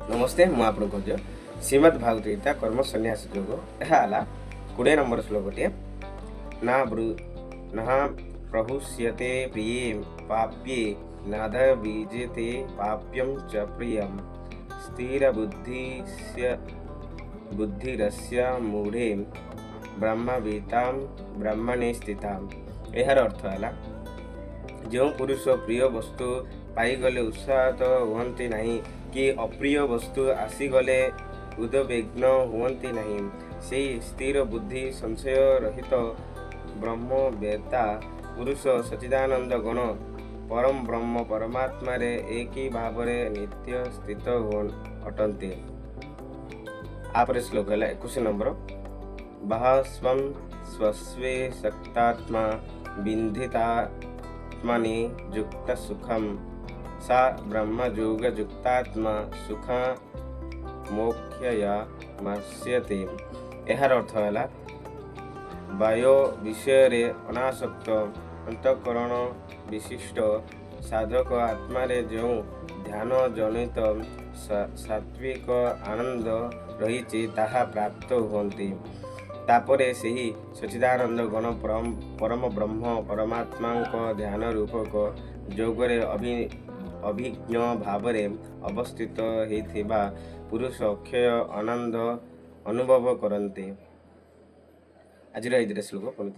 नमस्ते मु आपन कहज श्रीमद् भागवत गीता कर्म संन्यास योग यह 20 नंबर श्लोकटे ना प्रहुष्यते प्रिये पाप्ये नाद बीजते पाप्यम च प्रियम बुद्धिरस्य मूढ़े ब्रह्मवीतां ब्रह्मणे स्थिता। यार अर्थ है जो पुरुष प्रिय वस्तु पाईगले उत्साहित हुअन्ति नहीं कि अप्रिय वस्तु आसीगले उद्विग्न हुअन्ति नहीं, से स्थिर बुद्धि संशय रहित ब्रह्मवेत्ता पुरुष सच्चिदानंद गण परम ब्रह्म परमात्मा रे एक ही भाव नित्य स्थित अटंती। आपरे श्लोक है 21 नंबर बहस्वं स्वस्वे शक्तात्मा बिन्धितात्मनि युक्त सुखम सा ब्रह्मयोग युक्तात्मा सुख मोक्षया मस्यते। यार अर्थ है वायु विषय अनासक्त अंतकरण विशिष्ट साधक आत्मा जो ध्यान जनित सात्विक आनंद रही ताहा प्राप्त हुअन्ति। तापरे सही सच्चिदानंद गण परम ब्रह्म परमात्मा ध्यान रूपक योगरे अभिज्ञ भावरे अवस्थित होइथिबा पुरुष अक्षय आनंद अनुभव करन्ते। आज श्लोक पुणी